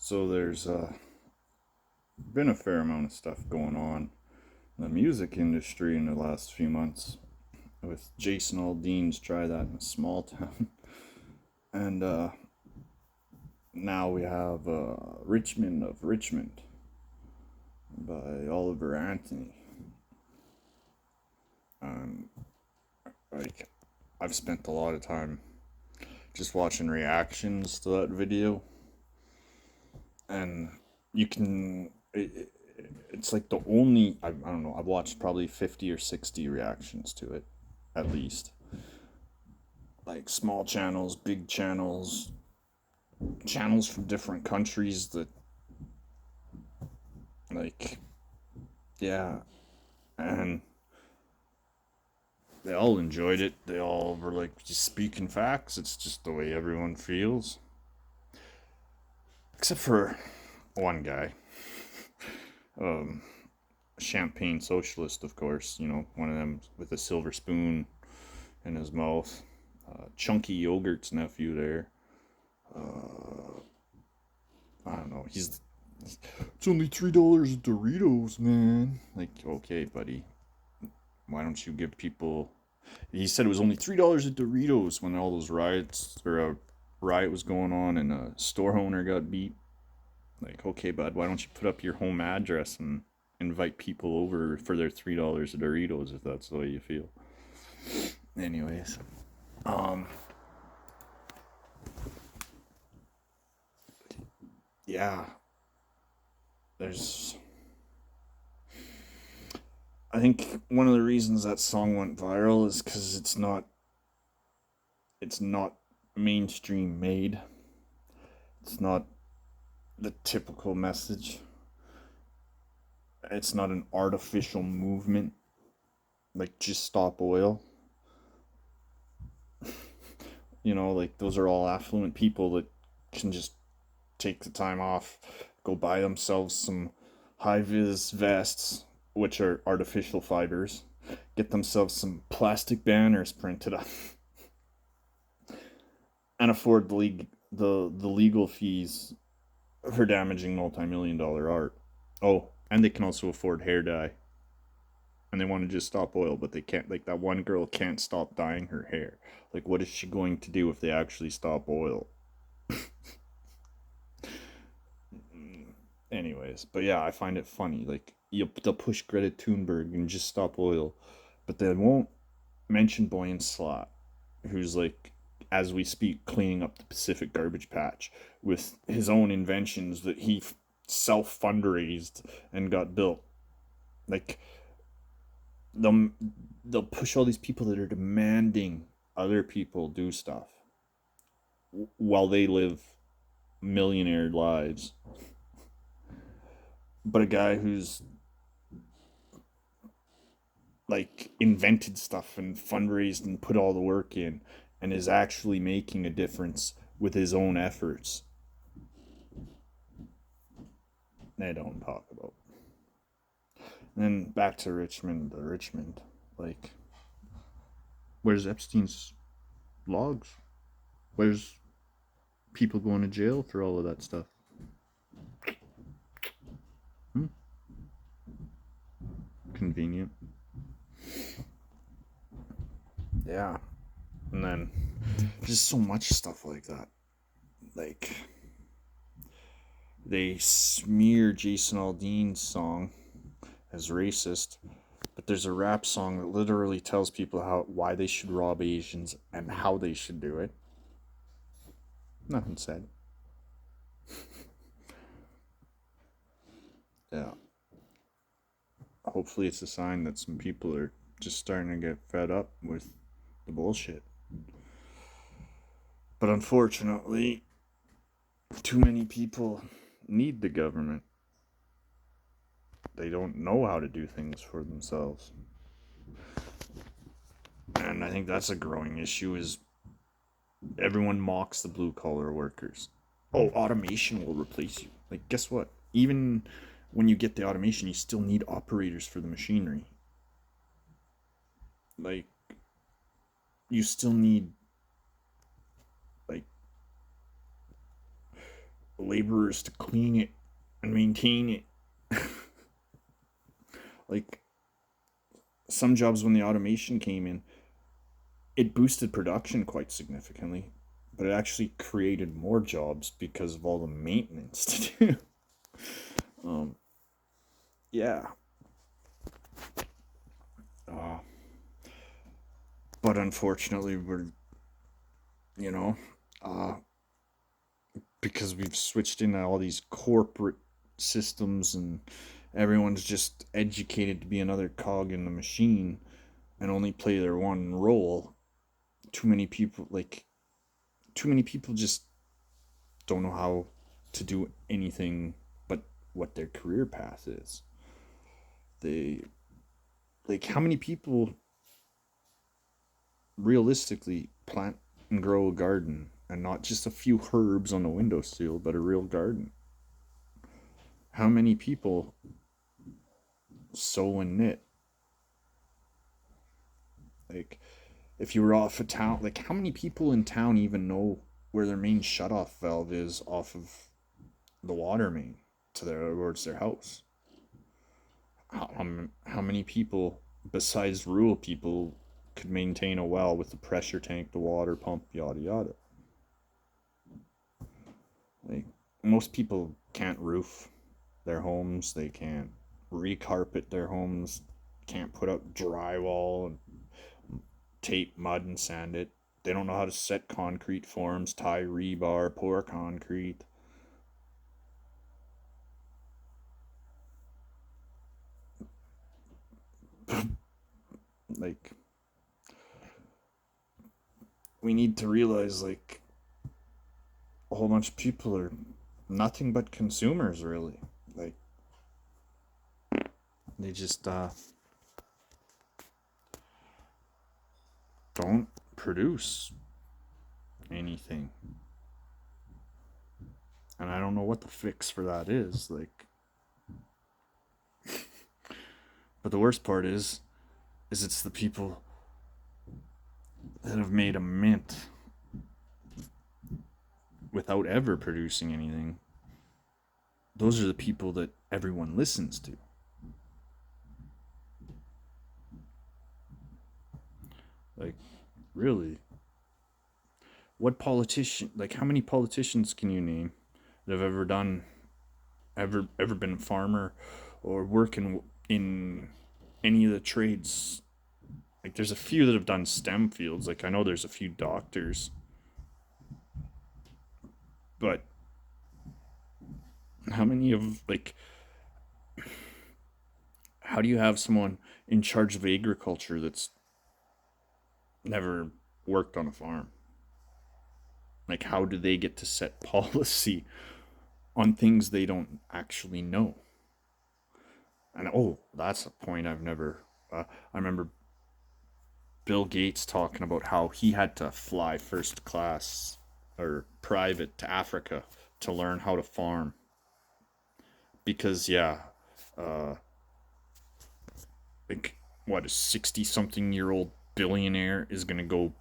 So there's been a fair amount of stuff going on in the music industry in the last few months with Jason Aldean's Try That in a Small Town. And now we have Men of Richmond by Oliver Anthony. Um, like, I've spent a lot of time just watching reactions to that video. And you can it's like the only I don't know, I've watched probably 50 or 60 reactions to it at least, like small channels, big channels, channels from different countries that, like, yeah, and they all enjoyed it. They all were like just speaking facts. It's just the way everyone feels, except for one guy, um champagne socialist, of course, one of them with a silver spoon in his mouth. Chunky Yogurt's nephew there. I don't know. It's only $3 at Doritos, man. Like, okay, buddy. Why don't you give people? He said it was only $3 at Doritos when all those riots or a riot was going on and a store owner got beat. Like, okay, bud, why don't you put up your home address and invite people over for their $3 at Doritos if that's the way you feel? Anyways, um, yeah, there's. I think one of the reasons that song went viral is because it's not mainstream made. It's not the typical message. It's not an artificial movement like just stop oil. Like those are all affluent people that can just take the time off, go buy themselves some high vis vests, which are artificial fibers, get themselves some plastic banners printed up, and afford the legal fees for damaging multi-million-dollar art. Oh, and they can also afford hair dye. And they want to just stop oil, but they can't. Like, that one girl can't stop dyeing her hair. Like, what is she going to do if they actually stop oil? Anyways, but yeah, I find it funny. Like, they'll push Greta Thunberg and just stop oil, but they won't mention Boyan Slat, who's like, as we speak, cleaning up the Pacific garbage patch with his own inventions that he self fundraised and got built. Like, they'll they'll push all these people that are demanding other people do stuff while they live millionaire lives. But a guy who's like invented stuff and fundraised and put all the work in and is actually making a difference with his own efforts, they don't talk about. And then back to Richmond. Like, where's Epstein's logs? Where's people going to jail for all of that stuff? Hmm? Convenient. Yeah. And then just so much stuff like that. Like, they smear Jason Aldean's song as racist, but there's a rap song that literally tells people why they should rob Asians and how they should do it. Nothing said. Yeah. Hopefully it's a sign that some people are just starting to get fed up with the bullshit. But unfortunately, too many people need the government. They don't know how to do things for themselves. And I think that's a growing issue, is everyone mocks the blue collar workers. Oh, automation will replace you. Like, guess what? Even when you get the automation, you still need operators for the machinery. Like, you still need, like, laborers to clean it and maintain it. Like some jobs when the automation came in, it boosted production quite significantly, but it actually created more jobs because of all the maintenance to do. um, yeah. Uh, but unfortunately, we're, you know, uh, because we've switched into all these corporate systems and everyone's just educated to be another cog in the machine and only play their one role. Too many people, like, too many people just don't know how to do anything but what their career path is. They, like, how many people realistically plant and grow a garden and not just a few herbs on a windowsill, but a real garden? How many people sew and knit? Like, if you were off a town, like, how many people in town even know where their main shutoff valve is off of the water main to towards their house? How many people besides rural people could maintain a well with the pressure tank, the water pump, yada yada? Like, most people can't roof their homes, they can't recarpet their homes, can't put up drywall and tape mud and sand it. They don't know how to set concrete forms, tie rebar, pour concrete. Like, we need to realize, like, a whole bunch of people are nothing but consumers, really. Like, they just don't produce anything. And I don't know what the fix for that is. Like, but the worst part is it's the people that have made a mint without ever producing anything. Those are the people that everyone listens to. Like, really, what politician? Like, how many politicians can you name that have ever done, ever been a farmer, or working in any of the trades? Like, there's a few that have done STEM fields. Like, I know there's a few doctors, but how many of, like, how do you have someone in charge of agriculture that's never worked on a farm? Like, how do they get to set policy on things they don't actually know? And oh, that's a point I've never. I remember Bill Gates talking about how he had to fly first class or private to Africa to learn how to farm because yeah, uh, like what a 60-something-year-old billionaire is gonna go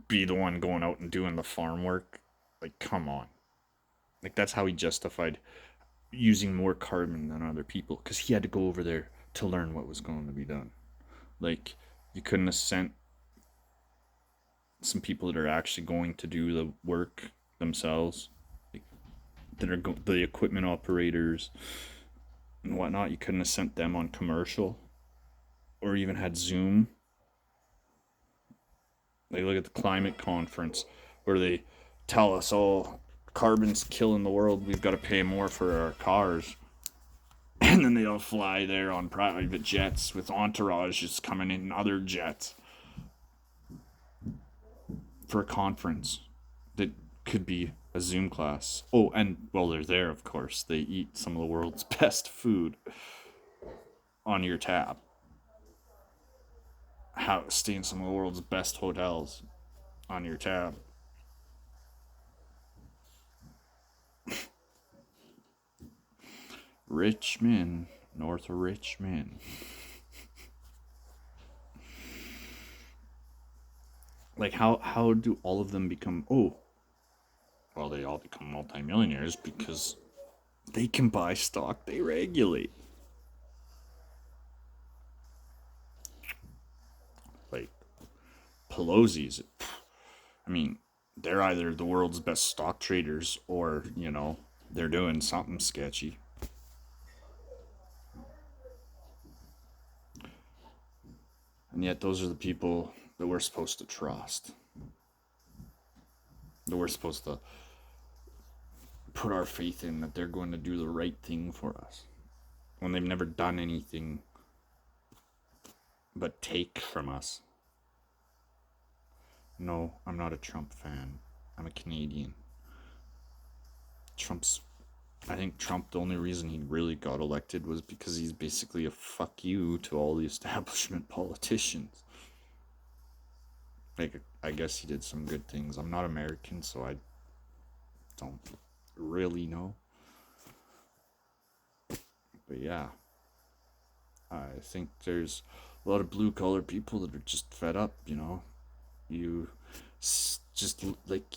be the one going out and doing the farm work. Like, come on. Like, that's how he justified using more carbon than other people because he had to go over there to learn what was going to be done. Like, you couldn't have sent some people that are actually going to do the work themselves, like, that are the equipment operators and whatnot. You couldn't have sent them on commercial or even had Zoom. Like, look at the climate conference where they tell us, oh, carbon's killing the world, we've got to pay more for our cars. And then they all fly there on private jets with entourages coming in other jets for a conference that could be a Zoom class. Oh, and while they're there, of course, they eat some of the world's best food on your tab. How stay in some of the world's best hotels on your tab. Richmond, North of Richmond. Like, how do all of them become? Oh, well, well, they all become multimillionaires because they can buy stock they regulate. Like Pelosi's, I mean, they're either the world's best stock traders or, they're doing something sketchy. And yet, those are the people that we're supposed to trust. That we're supposed to put our faith in, that they're going to do the right thing for us when they've never done anything but take from us. No, I'm not a Trump fan. I'm a Canadian. I think Trump, the only reason he really got elected was because he's basically a fuck you to all the establishment politicians. Like, I guess he did some good things. I'm not American, so I don't really know. But yeah, I think there's a lot of blue collar people that are just fed up, You just like,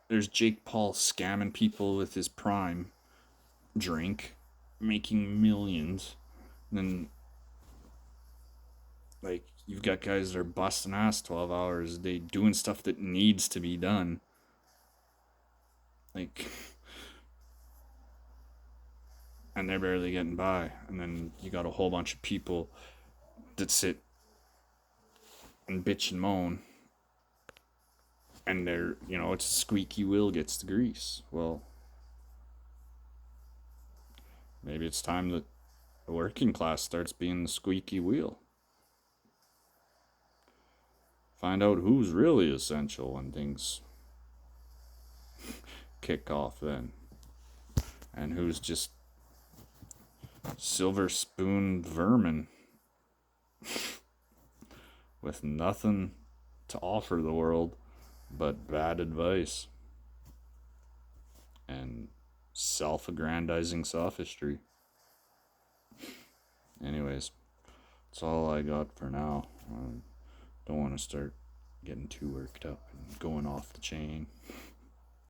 there's Jake Paul scamming people with his prime drink, making millions. And then, like, you've got guys that are busting ass 12 hours a day doing stuff that needs to be done. Like, and they're barely getting by. And then you got a whole bunch of people that sit and bitch and moan. And they're, it's a squeaky wheel gets the grease. Well, maybe it's time that the working class starts being the squeaky wheel. Find out who's really essential when things kick off then. And who's just silver spoon vermin with nothing to offer the world but bad advice and self-aggrandizing sophistry. Anyways, that's all I got for now. Don't want to start getting too worked up and going off the chain.